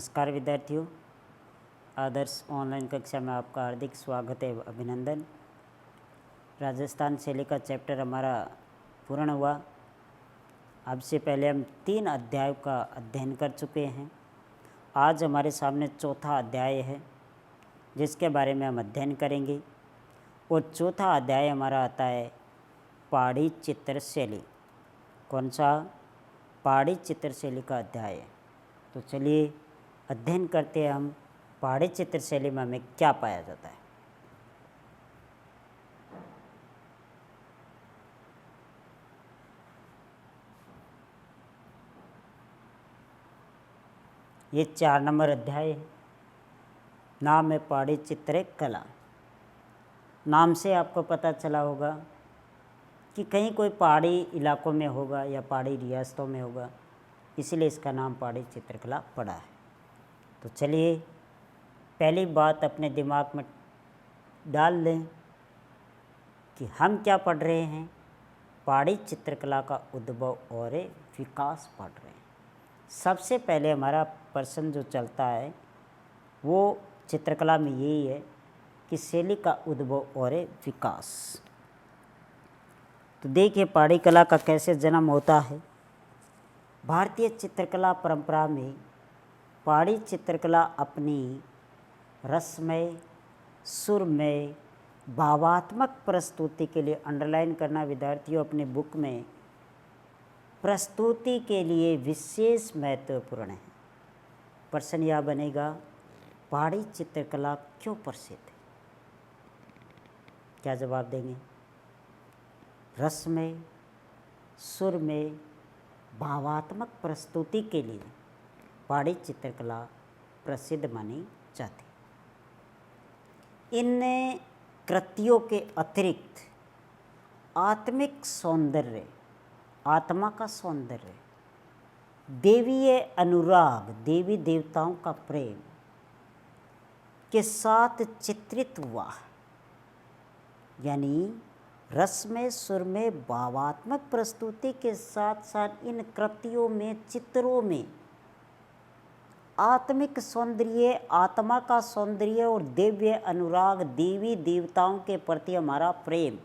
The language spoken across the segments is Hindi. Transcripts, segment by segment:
नमस्कार विद्यार्थियों, आदर्श ऑनलाइन कक्षा में आपका हार्दिक स्वागत है, अभिनंदन। राजस्थान शैली का चैप्टर हमारा पूर्ण हुआ। अब से पहले हम 3 अध्यायों का अध्ययन कर चुके हैं। आज हमारे सामने चौथा अध्याय है जिसके बारे में हम अध्ययन करेंगे। और चौथा अध्याय हमारा आता है पहाड़ी चित्र शैली। कौन सा? पहाड़ी चित्र शैली का अध्याय है। तो चलिए अध्ययन करते हैं हम पहाड़ी चित्र शैली में हमें क्या पाया जाता है। ये 4 नंबर अध्याय है। नाम है पहाड़ी चित्र कला। नाम से आपको पता चला होगा कि कहीं कोई पहाड़ी इलाकों में होगा या पहाड़ी रियासतों में होगा, इसलिए इसका नाम पहाड़ी चित्रकला पड़ा है। तो चलिए पहली बात अपने दिमाग में डाल लें कि हम क्या पढ़ रहे हैं। पहाड़ी चित्रकला का उद्भव और विकास पढ़ रहे हैं। सबसे पहले हमारा प्रश्न जो चलता है वो चित्रकला में यही है कि शैली का उद्भव और विकास। तो देखिए पहाड़ी कला का कैसे जन्म होता है। भारतीय चित्रकला परंपरा में पहाड़ी चित्रकला अपनी रसमय, सुरमय, भावात्मक प्रस्तुति के लिए अंडरलाइन करना विद्यार्थियों अपने बुक में, प्रस्तुति के लिए विशेष महत्वपूर्ण है। प्रश्न यह बनेगा, पहाड़ी चित्रकला क्यों प्रसिद्ध है? क्या जवाब देंगे? रसमय, सुरमय, भावात्मक प्रस्तुति के लिए पहाड़ी चित्रकला प्रसिद्ध मानी जाती है। इन कृतियों के अतिरिक्त आत्मिक सौंदर्य, आत्मा का सौंदर्य, देवीय अनुराग, देवी देवताओं का प्रेम के साथ चित्रित हुआ। यानी रसमय, सुरमय, भावात्मक प्रस्तुति के साथ साथ इन कृतियों में, चित्रों में आत्मिक सौंदर्य, आत्मा का सौंदर्य और दिव्य अनुराग, देवी देवताओं के प्रति हमारा प्रेम,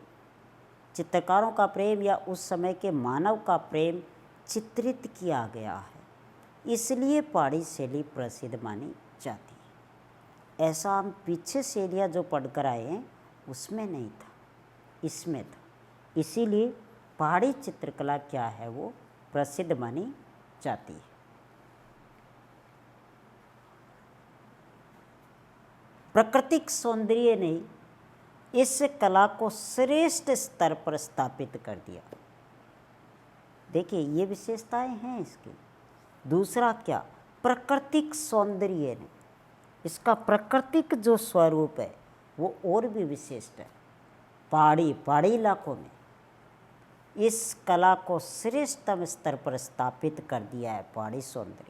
चित्रकारों का प्रेम या उस समय के मानव का प्रेम चित्रित किया गया है। इसलिए पहाड़ी शैली प्रसिद्ध मानी जाती है। ऐसा हम पीछे शैलियाँ जो पढ़कर आए हैं उसमें नहीं था, इसमें था। इसीलिए पहाड़ी चित्रकला क्या है वो प्रसिद्ध मानी जाती है। प्राकृतिक सौंदर्य ने इस कला को श्रेष्ठ स्तर पर स्थापित कर दिया। देखिए ये विशेषताएं हैं इसकी। दूसरा क्या? प्राकृतिक सौंदर्य ने, इसका प्राकृतिक जो स्वरूप है वो और भी विशिष्ट है। पहाड़ी इलाकों में इस कला को श्रेष्ठतम स्तर पर स्थापित कर दिया है। पहाड़ी सौंदर्य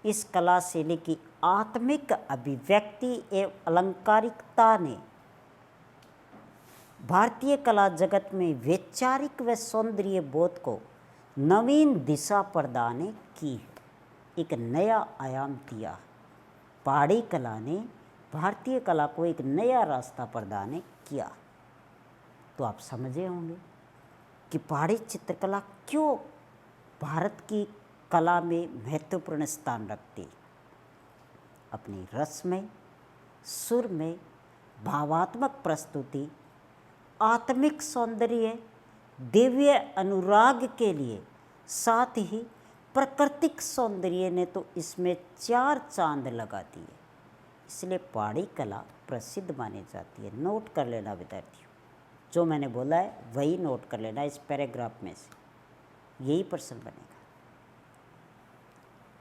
इस कला शैली की आत्मिक अभिव्यक्ति एवं अलंकारिकता ने भारतीय कला जगत में वैचारिक व सौंदर्य बोध को नवीन दिशा प्रदान की, एक नया आयाम दिया। पहाड़ी कला ने भारतीय कला को एक नया रास्ता प्रदान किया। तो आप समझे होंगे कि पहाड़ी चित्रकला क्यों भारत की कला में महत्वपूर्ण स्थान रखती। अपनी रसमय, सुरमय, भावात्मक प्रस्तुति, आत्मिक सौंदर्य, दिव्य अनुराग के लिए, साथ ही प्राकृतिक सौंदर्य ने तो इसमें 4 चांद लगा दिए। इसलिए पहाड़ी कला प्रसिद्ध मानी जाती है। नोट कर लेना विद्यार्थियों, जो मैंने बोला है वही नोट कर लेना इस पैराग्राफ में से, यही प्रश्न बनेगा।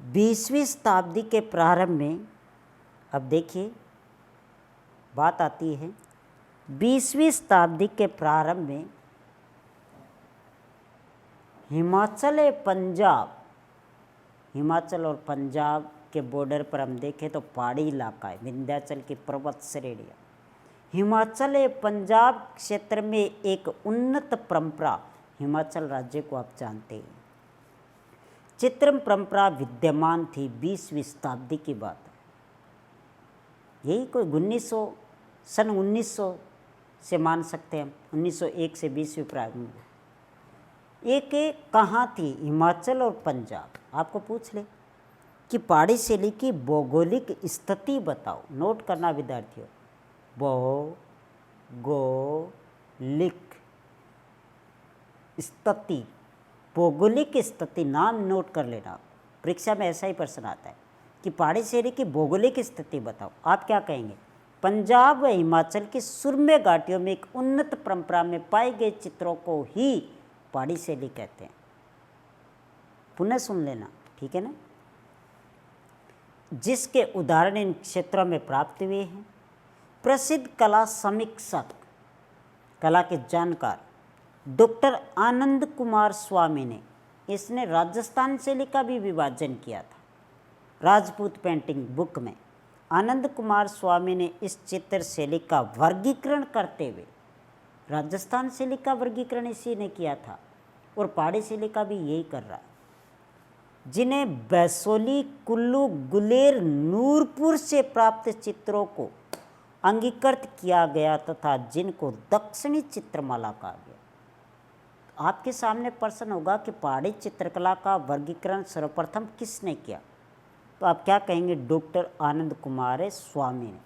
20वीं शताब्दी के प्रारंभ में, अब देखिए बात आती है 20वीं शताब्दी के प्रारंभ में हिमाचल और पंजाब के बॉर्डर पर हम देखें तो पहाड़ी इलाका है, विंध्याचल की पर्वत श्रेणियाँ। हिमाचल एवं पंजाब क्षेत्र में एक उन्नत परंपरा, हिमाचल राज्य को आप जानते हैं, चित्रम परंपरा विद्यमान थी 20वीं शताब्दी की बात है। यही कोई 1900 सन 1900 से मान सकते हैं, 1901 से 20वीं प्रारंभ। एक कहाँ थी? हिमाचल और पंजाब। आपको पूछ ले कि पहाड़ी शैली की भौगोलिक स्थिति बताओ। नोट करना विद्यार्थियों, भौगोलिक स्थिति, भौगोलिक स्थिति नाम नोट कर लेना, परीक्षा में ऐसा ही प्रश्न आता है कि पहाड़ी शैली की भौगोलिक स्थिति बताओ। आप क्या कहेंगे? पंजाब व हिमाचल की सुरम्य घाटियों में एक उन्नत परंपरा में पाए गए चित्रों को ही पहाड़ी शैली कहते हैं। पुनः सुन लेना, ठीक है ना। जिसके उदाहरण इन क्षेत्रों में प्राप्त हुए हैं। प्रसिद्ध कला समीक्षक, कला के जानकार डॉक्टर आनंद कुमार स्वामी ने इसने राजस्थान शैली का भी विभाजन किया था। राजपूत पेंटिंग बुक में आनंद कुमार स्वामी ने इस चित्र शैली का वर्गीकरण करते हुए राजस्थान शैली का वर्गीकरण इसी ने किया था और पहाड़ी शैली का भी यही कर रहा है। जिन्हें बैसोली, कुल्लू, गुलेर, नूरपुर से प्राप्त चित्रों को अंगीकृत किया गया तथा जिनको दक्षिणी चित्रमाला कहा गया। आपके सामने प्रश्न होगा कि पहाड़ी चित्रकला का वर्गीकरण सर्वप्रथम किसने किया? तो आप क्या कहेंगे? डॉक्टर आनंद कुमार स्वामी ने,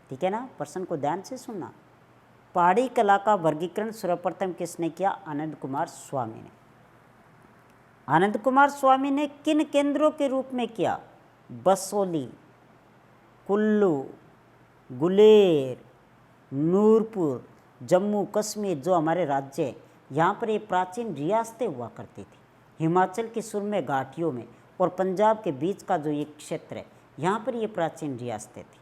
ठीक है ना। प्रश्न को ध्यान से सुनना। पहाड़ी कला का वर्गीकरण सर्वप्रथम किसने किया? आनंद कुमार स्वामी ने। आनंद कुमार स्वामी ने किन केंद्रों के रूप में किया? बसोली, कुल्लू, गुलेर, नूरपुर, जम्मू कश्मीर जो हमारे राज्य है, यहाँ पर ये प्राचीन रियासतें हुआ करती थी। हिमाचल की सुरम्य घाटियों में और पंजाब के बीच का जो ये क्षेत्र है, यहाँ पर ये प्राचीन रियासतें थी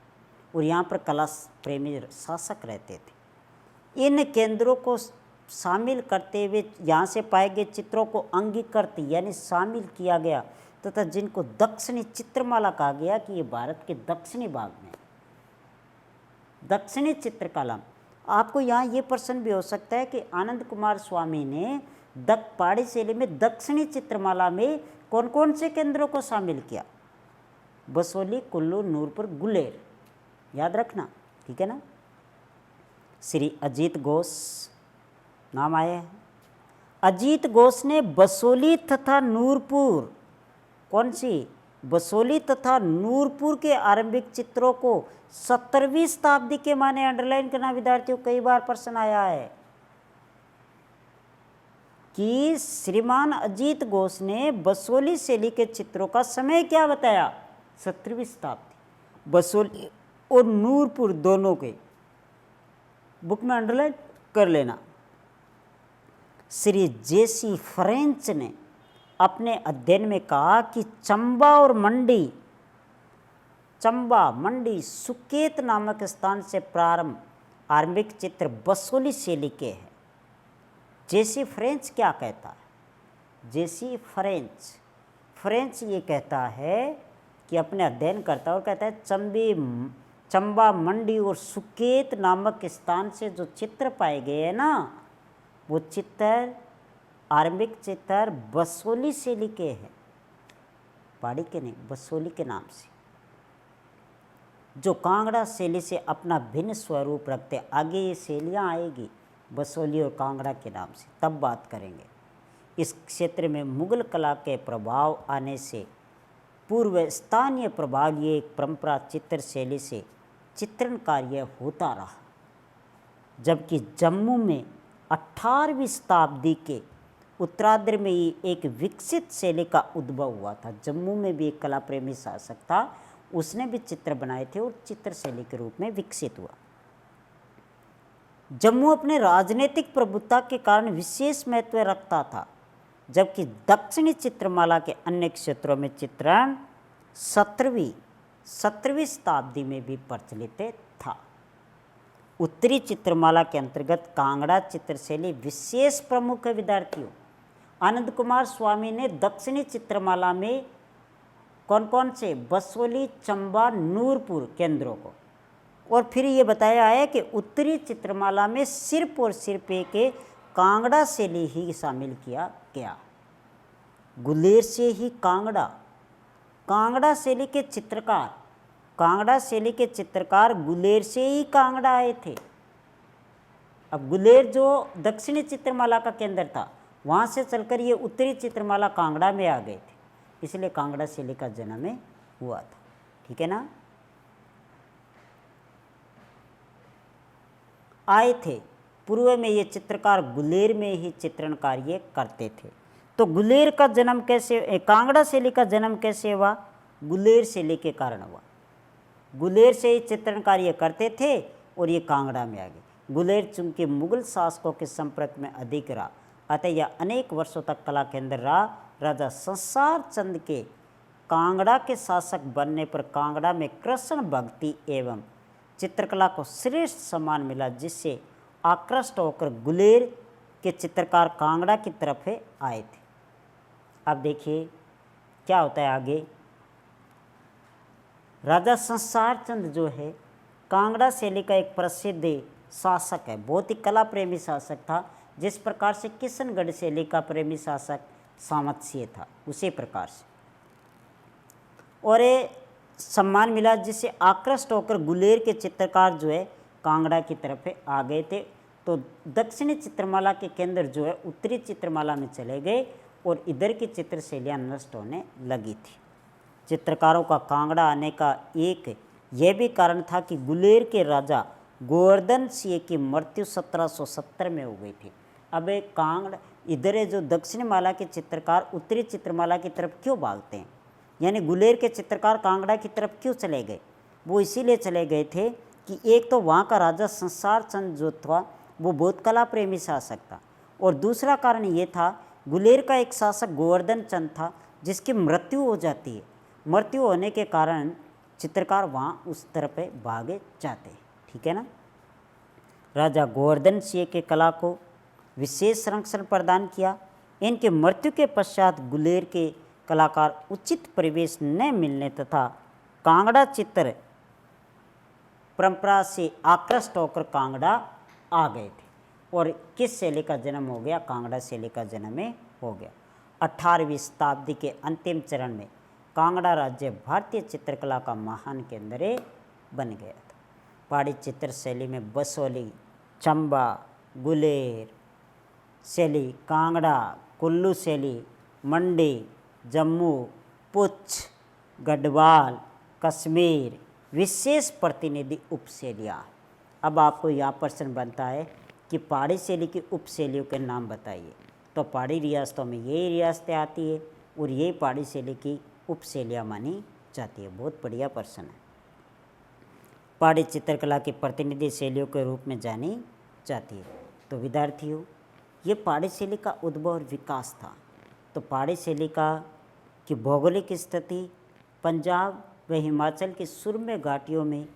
और यहाँ पर कला प्रेमी शासक रहते थे। इन केंद्रों को शामिल करते हुए यहाँ से पाए गए चित्रों को अंगीकृत यानी शामिल किया गया तथा जिनको दक्षिणी चित्रमाला कहा गया कि ये भारत के दक्षिणी भाग में, दक्षिणी चित्रकला। आपको यहाँ ये प्रश्न भी हो सकता है कि आनंद कुमार स्वामी ने पहाड़ी शैली में दक्षिणी चित्रमाला में कौन कौन से केंद्रों को शामिल किया? बसोली, कुल्लू, नूरपुर, गुलेर, याद रखना, ठीक है ना। श्री अजीत घोष नाम आया है। अजीत घोष ने बसोली तथा नूरपुर, कौन सी? बसोली तथा नूरपुर के आरंभिक चित्रों को 17वीं शताब्दी के माने अंडरलाइन करना विद्यार्थियों, कई बार प्रश्न आया है कि श्रीमान अजीत घोष ने बसोली शैली के चित्रों का समय क्या बताया? 17वीं शताब्दी। बसोली और नूरपुर दोनों के बुक में अंडरलाइन कर लेना। श्री जेसी फ्रेंच ने अपने अध्ययन में कहा कि चंबा और मंडी, चंबा मंडी सुकेत नामक स्थान से प्रारंभ आरंभिक चित्र बसोली शैली के हैं। जेसी फ्रेंच क्या कहता है? जेसी फ्रेंच ये कहता है कि अपने अध्ययन करता है और कहता है चंबा, मंडी और सुकेत नामक स्थान से जो चित्र पाए गए हैं ना, वो चित्र, आरंभिक चित्र बसोली शैली के हैं, पहाड़ी के नहीं, बसोली के नाम से, जो कांगड़ा शैली से अपना भिन्न स्वरूप रखते हैं। आगे ये शैलियाँ आएगी बसोली और कांगड़ा के नाम से, तब बात करेंगे। इस क्षेत्र में मुगल कला के प्रभाव आने से पूर्व स्थानीय प्रभाव ये एक परंपरा चित्र शैली से चित्रण कार्य होता रहा, जबकि जम्मू में 18वीं शताब्दी के उत्तरार्ध में ही एक विकसित शैली का उद्भव हुआ था। जम्मू में भी एक कला प्रेमी शासक था, उसने भी चित्र बनाए थे और चित्र शैली के रूप में विकसित हुआ। जम्मू अपने राजनीतिक प्रभुत्व के कारण विशेष महत्व रखता था, जबकि दक्षिणी चित्रमाला के अन्य क्षेत्रों में चित्रण 17वीं शताब्दी में भी प्रचलित था। उत्तरी चित्रमाला के अंतर्गत कांगड़ा चित्रशैली विशेष प्रमुख है विद्यार्थियों। आनंद कुमार स्वामी ने दक्षिणी चित्रमाला में कौन कौन से? बसोली, चंबा, नूरपुर केंद्रों को, और फिर ये बताया है कि उत्तरी चित्रमाला में सिर्फ और सिर्फ एक कांगड़ा शैली ही शामिल किया गया। गुलेर से ही कांगड़ा, कांगड़ा शैली के चित्रकार, कांगड़ा शैली के चित्रकार गुलेर से ही कांगड़ा आए थे। अब गुलेर जो दक्षिणी चित्रमाला का केंद्र था, वहाँ से चलकर ये उत्तरी चित्रमाला कांगड़ा में आ गए थे, इसलिए कांगड़ा शैली का जन्म हुआ था। ठीक है ना। आए थे पूर्व में ये चित्रकार गुलेर में ही चित्रण कार्य करते थे। तो गुलेर का जन्म कैसे, कांगड़ा शैली का जन्म कैसे हुआ? गुलेर शैली के कारण हुआ। गुलेर से ही चित्रण कार्य करते थे और ये कांगड़ा में आ गए। गुलेर चूंकि मुगल शासकों के संपर्क में अधिक रहा, अतः यह अनेक वर्षों तक कला केंद्र रहा। राजा संसार चंद के कांगड़ा के शासक बनने पर कांगड़ा में कृष्ण भक्ति एवं चित्रकला को श्रेष्ठ सम्मान मिला, जिससे आकृष्ट होकर गुलेर के चित्रकार कांगड़ा की तरफ आए थे। अब देखिए क्या होता है आगे। राजा संसार चंद जो है कांगड़ा शैली का एक प्रसिद्ध शासक है, बहुत ही कला प्रेमी शासक था। जिस प्रकार से किशनगढ़ शैली का प्रेमी शासक सामतसिंह था, उसी प्रकार से और ये सम्मान मिला, जिससे आकृष्ट होकर गुलेर के चित्रकार जो है कांगड़ा की तरफ आ गए थे। तो दक्षिणी चित्रमाला के केंद्र जो है उत्तरी चित्रमाला में चले गए और इधर की चित्र शैलियाँ नष्ट होने लगी थी। चित्रकारों का कांगड़ा आने का एक यह भी कारण था कि गुलेर के राजा गोवर्धन सिंह की मृत्यु 1770 में हो गई थी। अब एक कांगड़ा इधर जो दक्षिणी माला के चित्रकार उत्तरी चित्रमाला की तरफ क्यों भागते हैं, यानी गुलेर के चित्रकार कांगड़ा की तरफ क्यों चले गए? वो इसीलिए चले गए थे कि एक तो वहाँ का राजा संसार चंद जो था वो बहुत कला प्रेमी शासक था, और दूसरा कारण ये था गुलेर का एक शासक गोवर्धन चंद था जिसकी मृत्यु हो जाती है। मृत्यु होने के कारण चित्रकार वहाँ उस तरफ भागे जाते हैं। ठीक है ना। राजा गोवर्धन सिंह के कला को विशेष संरक्षण प्रदान किया। इनके मृत्यु के पश्चात गुलेर के कलाकार उचित परिवेश न मिलने तथा कांगड़ा चित्र परंपरा से आकृष्ट होकर कांगड़ा आ गए थे। और किस शैली का जन्म हो गया? कांगड़ा शैली का जन्म हो गया। 18वीं शताब्दी के अंतिम चरण में कांगड़ा राज्य भारतीय चित्रकला का महान केंद्र बन गया था। पहाड़ी चित्र शैली में बसोली, चंबा, गुलेर शैली, कांगड़ा, कुल्लू शैली, मंडी, जम्मू, पुछ, गढ़वाल, कश्मीर विशेष प्रतिनिधि उपशैलियाँ। अब आपको यहाँ प्रश्न बनता है कि पहाड़ी शैली की उपशैलियों के नाम बताइए। तो पहाड़ी रियासतों में यही रियासतें आती है और यही पहाड़ी शैली की उपशैलियाँ मानी जाती है। बहुत बढ़िया प्रश्न है। पहाड़ी चित्रकला की प्रतिनिधि शैलियों के रूप में जानी जाती है। तो विद्यार्थियों, ये पहाड़ी शैली का उद्भव और विकास था। तो पहाड़ी शैली की भौगोलिक स्थिति पंजाब व हिमाचल की सुरम्य घाटियों में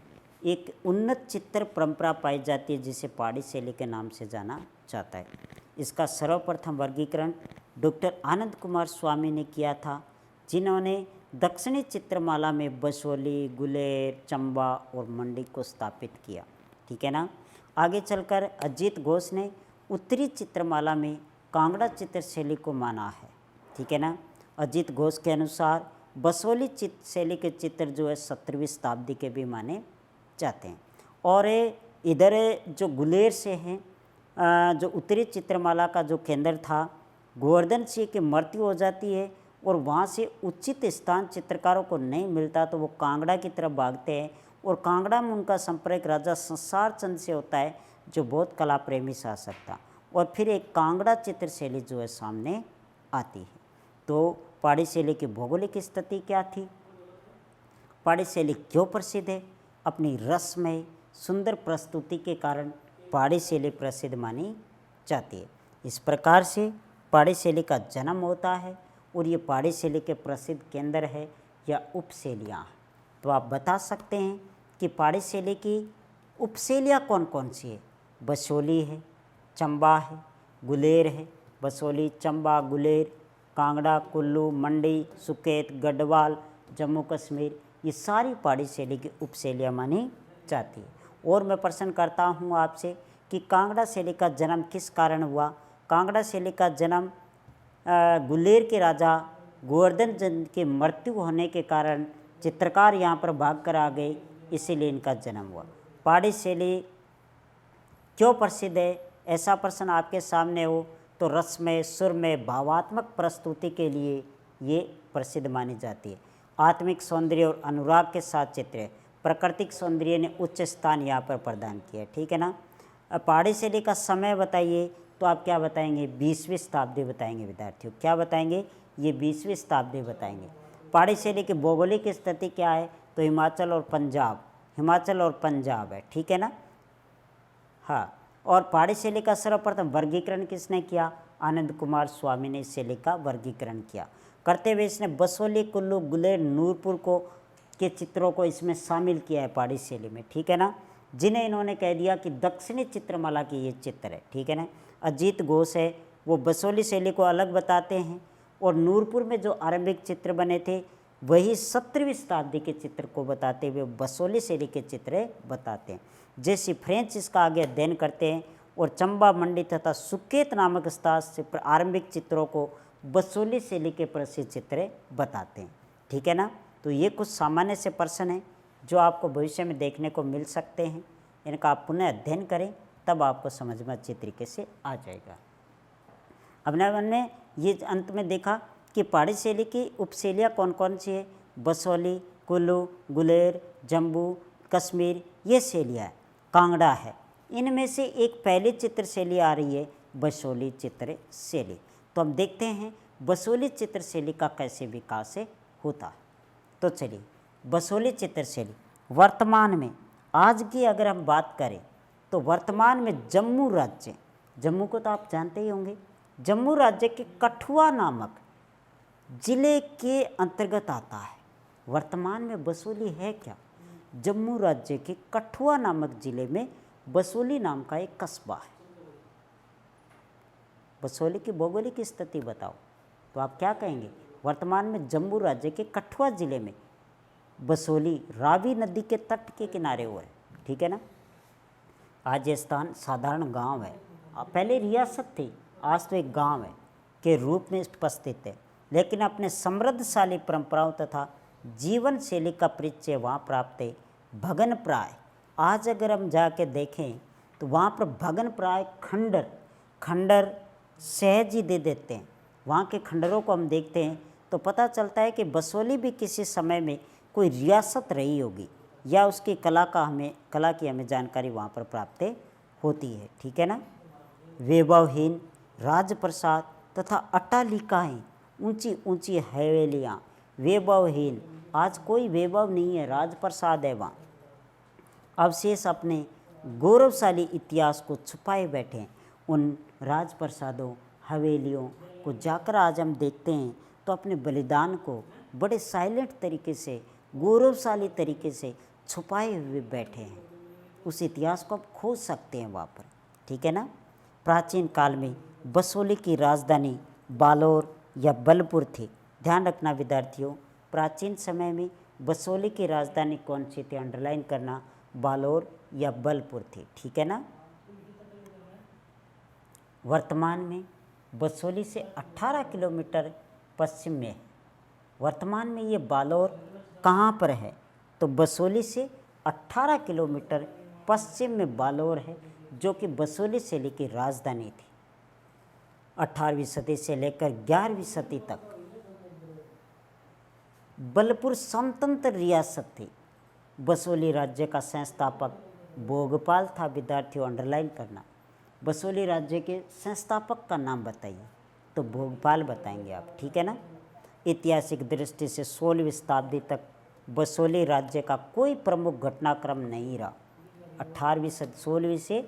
एक उन्नत चित्र परंपरा पाई जाती है, जिसे पहाड़ी शैली के नाम से जाना जाता है। इसका सर्वप्रथम वर्गीकरण डॉक्टर आनंद कुमार स्वामी ने किया था, जिन्होंने दक्षिणी चित्रमाला में बसोली, गुलेर, चंबा और मंडी को स्थापित किया। ठीक है ना। आगे चलकर अजीत घोष ने उत्तरी चित्रमाला में कांगड़ा चित्र शैली को माना है। ठीक है ना। अजीत घोष के अनुसार बसोली चित्र शैली के चित्र जो है 17वीं शताब्दी के भी माने जाते हैं। और इधर जो गुलेर से हैं, जो उत्तरी चित्रमाला का जो केंद्र था, गोवर्धन सिंह की मृत्यु हो जाती है और वहाँ से उचित स्थान चित्रकारों को नहीं मिलता, तो वो कांगड़ा की तरफ भागते हैं और कांगड़ा में उनका संपर्क राजा संसार चंद से होता है, जो बहुत कला प्रेमी शासक था। और फिर एक कांगड़ा चित्र शैली जो है सामने आती है। तो पहाड़ी शैली की भौगोलिक स्थिति क्या थी? पहाड़ी शैली क्यों प्रसिद्ध है? अपनी रसमय सुंदर प्रस्तुति के कारण पहाड़ी शैली प्रसिद्ध मानी जाती है। इस प्रकार से पहाड़ी शैली का जन्म होता है और ये पहाड़ी शैली के प्रसिद्ध केंद्र है या उपशैलियाँ हैं। तो आप बता सकते हैं कि पहाड़ी शैली की उपशैलियाँ कौन कौन सी है? बसोली है, चंबा है, गुलेर है। बसोली, चंबा, गुलेर, कांगड़ा, कुल्लू, मंडी, सुकेत, गढ़वाल, जम्मू कश्मीर, ये सारी पहाड़ी शैली की उपशैलियाँ मानी जाती है। और मैं प्रश्न करता हूँ आपसे कि कांगड़ा शैली का जन्म किस कारण हुआ? कांगड़ा शैली का जन्म गुलेर के राजा गोवर्धन चंद की मृत्यु होने के कारण चित्रकार यहाँ पर भाग कर आ गए, इसीलिए इनका जन्म हुआ। पहाड़ी शैली क्यों प्रसिद्ध है, ऐसा प्रश्न आपके सामने हो तो रसमय, सुरमय, भावात्मक प्रस्तुति के लिए ये प्रसिद्ध मानी जाती है। आत्मिक सौंदर्य और अनुराग के साथ चित्र है। प्राकृतिक सौंदर्य ने उच्च स्थान यहाँ पर प्रदान किया, ठीक है ना। अब पहाड़ी शैली का समय बताइए, तो आप क्या बताएंगे? 20वीं शताब्दी बताएंगे विद्यार्थियों। क्या बताएंगे? ये 20वीं शताब्दी बताएंगे। पहाड़ी शैली की भौगोलिक स्थिति क्या है? तो हिमाचल और पंजाब है, ठीक है ना। हाँ, और पहाड़ी शैली का सर्वप्रथम वर्गीकरण किसने किया? आनंद कुमार स्वामी ने इस शैली का वर्गीकरण किया। करते हुए इसने बसोली, कुल्लू, गुलेर, नूरपुर के चित्रों को इसमें शामिल किया है पहाड़ी शैली में, ठीक है ना, जिन्हें इन्होंने कह दिया कि दक्षिणी चित्रमाला की ये चित्र है, ठीक है ना। अजीत घोष है, वो बसोली शैली को अलग बताते हैं, और नूरपुर में जो आरंभिक चित्र बने थे वही 17वीं शताब्दी के चित्र को बताते हुए बसोली शैली के चित्र बताते हैं। जैसे फ्रेंच इसका आगे अध्ययन करते हैं, और चंबा मंडी तथा सुकेत नामक स्थान से आरंभिक चित्रों को बसोली शैली के प्रसिद्ध चित्र बताते हैं, ठीक है ना। तो ये कुछ सामान्य से प्रश्न हैं जो आपको भविष्य में देखने को मिल सकते हैं। इनका आप पुनः अध्ययन करें, तब आपको समझ में अच्छी तरीके से आ जाएगा। अब हमने ये अंत में देखा कि पहाड़ी शैली की उपशैलियाँ कौन कौन सी है? बसोली, कुल्लू, गुलेर, जम्बू, कश्मीर, ये शैलियाँ है। कांगड़ा है। इनमें से एक पहली चित्र शैली आ रही है बसोली चित्र शैली। तो हम देखते हैं बसोली चित्र शैली का कैसे विकास होता है। तो चलिए, बसोली चित्र शैली वर्तमान में, आज की अगर हम बात करें तो वर्तमान में जम्मू राज्य, जम्मू को तो आप जानते ही होंगे, जम्मू राज्य के कठुआ नामक जिले के अंतर्गत आता है। वर्तमान में बसोली है क्या? जम्मू राज्य के कठुआ नामक जिले में बसोली नाम का एक कस्बा है। बसोली की भौगोलिक स्थिति बताओ, तो आप क्या कहेंगे? वर्तमान में जम्मू राज्य के कठुआ जिले में बसोली रावी नदी के तट के किनारे हुआ है, ठीक है ना। आज ये स्थान साधारण गांव है, पहले रियासत थी, आज तो एक गांव है के रूप में उपस्थित है, लेकिन अपने समृद्धशाली परंपराओं तथा जीवन शैली का परिचय वहाँ प्राप्त है। भगन प्राय, आज अगर हम जाके देखें तो वहाँ पर भगन प्राय खंडर सहज ही दे देते हैं। वहाँ के खंडरों को हम देखते हैं तो पता चलता है कि बसोली भी किसी समय में कोई रियासत रही होगी, या उसकी कला की हमें जानकारी वहाँ पर प्राप्त होती है, ठीक है ना। वैभवहीन राजप्रसाद तथा अट्टालिकाएँ, ऊंची ऊंची हवेलियाँ, वैभवहीन, आज कोई वैभव नहीं है, राजप्रसाद है वहाँ। अवशेष अपने गौरवशाली इतिहास को छुपाए बैठे हैं। उन राजप्रसादों, हवेलियों को जाकर आज हम देखते हैं तो अपने बलिदान को बड़े साइलेंट तरीके से, गौरवशाली तरीके से छुपाए हुए बैठे हैं। उस इतिहास को आप खोज सकते हैं वहाँ पर, ठीक है ना। प्राचीन काल में बसोली की राजधानी बालोर या बलपुर थी। ध्यान रखना विद्यार्थियों, प्राचीन समय में बसोली की राजधानी कौन सी थी? अंडरलाइन करना, बालोर या बलपुर थी, ठीक है ना। वर्तमान में बसोली से 18 किलोमीटर पश्चिम में है। वर्तमान में ये बालोर कहाँ पर है? तो बसोली से 18 किलोमीटर पश्चिम में बालोर है, जो कि बसोली शैली की राजधानी थी। 18वीं सदी से लेकर 11वीं सदी तक बलपुर स्वतंत्र रियासत थी। बसोली राज्य का संस्थापक भोगपाल था। विद्यार्थियों अंडरलाइन करना, बसोली राज्य के संस्थापक का नाम बताइए, तो भोगपाल बताएंगे आप, ठीक है ना। ऐतिहासिक दृष्टि से 16वीं शताब्दी तक बसोली राज्य का कोई प्रमुख घटनाक्रम नहीं रहा। 16वीं से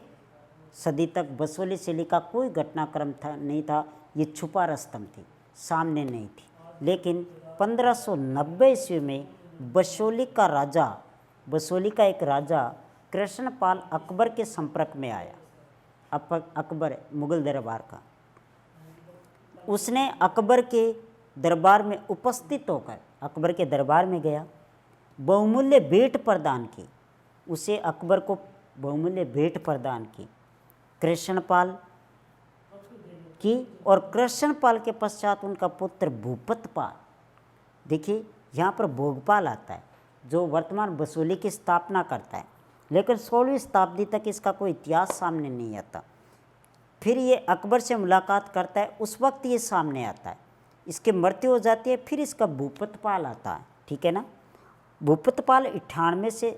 सदी तक बसोली शैली का कोई घटनाक्रम नहीं था। ये छुपा रस्तम थी, सामने नहीं थी। लेकिन 1590 ईस्वी में बसोली का एक राजा कृष्णपाल अकबर के संपर्क में आया। अकबर मुगल दरबार का, उसने अकबर के दरबार में उपस्थित होकर अकबर के दरबार में गया, बहुमूल्य भेंट प्रदान की। उसे अकबर को बहुमूल्य भेंट प्रदान की। कृष्णपाल की और कृष्णपाल के पश्चात उनका पुत्र भूपतपाल। देखिए यहाँ पर भोगपाल आता है जो वर्तमान बसोली की स्थापना करता है, लेकिन 16वीं शताब्दी तक इसका कोई इतिहास सामने नहीं आता। फिर ये अकबर से मुलाकात करता है, उस वक्त ये सामने आता है, इसकी मृत्यु हो जाती है, फिर इसका भूपतपाल आता है, ठीक है ना। भूपतपाल 98 से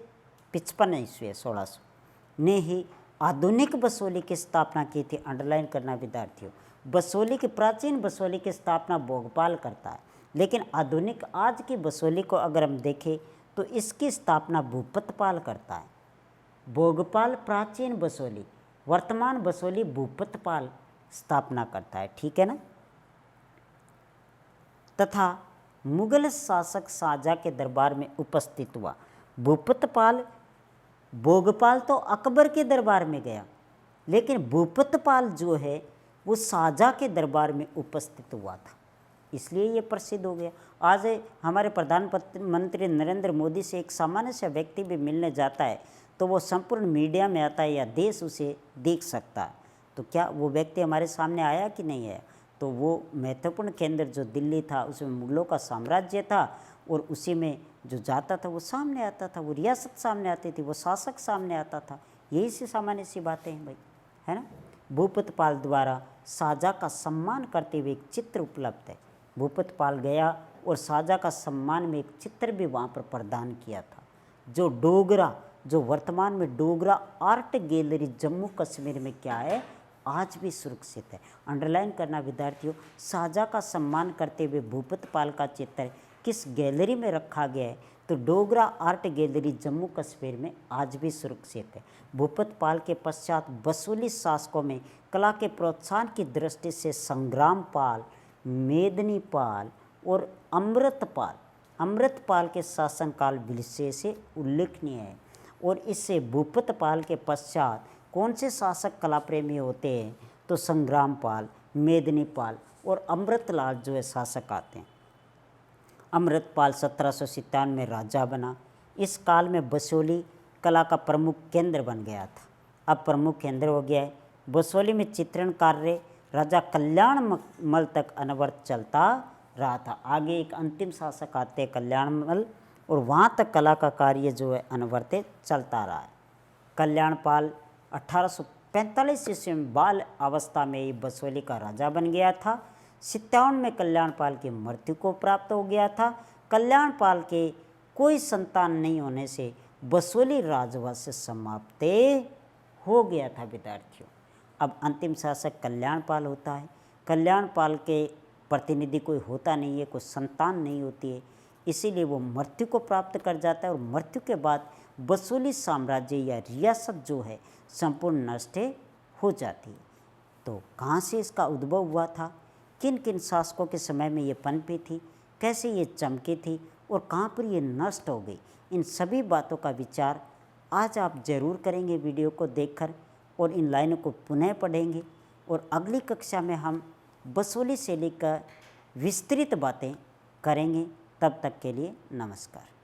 55 ईस्वी 1600 ने ही आधुनिक बसोली की स्थापना की थी। अंडरलाइन करना विद्यार्थियों, बसोली की प्राचीन बसोली की स्थापना भोगपाल करता है, लेकिन आधुनिक आज की बसोली को अगर हम देखें तो इसकी स्थापना भूपतपाल करता है। भोगपाल प्राचीन बसोली, वर्तमान बसोली भूपतपाल स्थापना करता है, ठीक है ना। तथा मुगल शासक शाहजहाँ के दरबार में उपस्थित हुआ। भूपतपाल, भोगपाल तो अकबर के दरबार में गया, लेकिन भूपतपाल जो है वो शाहजहाँ के दरबार में उपस्थित हुआ था, इसलिए ये प्रसिद्ध हो गया। आज हमारे प्रधानमंत्री नरेंद्र मोदी से एक सामान्य सा व्यक्ति भी मिलने जाता है तो वो संपूर्ण मीडिया में आता है या देश उसे देख सकता है। तो क्या वो व्यक्ति हमारे सामने आया कि नहीं आया? तो वो महत्वपूर्ण केंद्र जो दिल्ली था उसमें मुगलों का साम्राज्य था, और उसी में जो जाता था वो सामने आता था, वो रियासत सामने आती थी, वो शासक सामने आता था। यही सी सामान्य सी बातें हैं भाई, है ना। भूपतपाल द्वारा शाहजहाँ का सम्मान करते हुए एक चित्र उपलब्ध है। भूपतपाल गया और शाहजहाँ का सम्मान में एक चित्र भी वहाँ पर प्रदान किया था, जो डोगरा, जो वर्तमान में डोगरा आर्ट गैलरी जम्मू कश्मीर में क्या है, आज भी सुरक्षित है। अंडरलाइन करना विद्यार्थियों, शाहजहाँ का सम्मान करते हुए भूपतपाल का चित्र किस गैलरी में रखा गया है, तो डोगरा आर्ट गैलरी जम्मू कश्मीर में आज भी सुरक्षित है। भूपतपाल के पश्चात बसोली शासकों में कला के प्रोत्साहन की दृष्टि से संग्रामपाल, मेदनीपाल और अमृतपाल के शासनकाल विशेष से उल्लेखनीय है। और इससे भूपतपाल के पश्चात कौन से शासक कला प्रेमी होते हैं, तो संग्रामपाल, मेदनीपाल और अमृतलाल जो है शासक आते हैं। अमृतपाल 1797 में राजा बना। इस काल में बसोली कला का प्रमुख केंद्र बन गया था, अब प्रमुख केंद्र हो गया है। बसोली में चित्रण कार्य राजा कल्याणमल तक अनवरत चलता रहा था। आगे एक अंतिम शासक आते हैं कल्याणमल, और वहाँ तक कला का कार्य जो है अनवरत चलता रहा है। कल्याणपाल 1845 ईस्वी में बाल अवस्था में ही बसोली का राजा बन गया था। 57 में कल्याणपाल की मृत्यु को प्राप्त हो गया था। कल्याणपाल के कोई संतान नहीं होने से बसोली राजवंश समाप्त हो गया था विद्यार्थियों। अब अंतिम शासक कल्याणपाल होता है। कल्याणपाल के प्रतिनिधि कोई होता नहीं है, कोई संतान नहीं होती है, इसीलिए वो मृत्यु को प्राप्त कर जाता है, और मृत्यु के बाद बसोली साम्राज्य या रियासत जो है संपूर्ण नष्ट हो जाती है। तो कहाँ से इसका उद्भव हुआ था, किन किन शासकों के समय में ये पनपी थी, कैसे ये चमकी थी और कहाँ पर ये नष्ट हो गई, इन सभी बातों का विचार आज आप ज़रूर करेंगे वीडियो को देखकर, और इन लाइनों को पुनः पढ़ेंगे। और अगली कक्षा में हम बसोली शैली का विस्तृत बातें करेंगे। तब तक के लिए नमस्कार।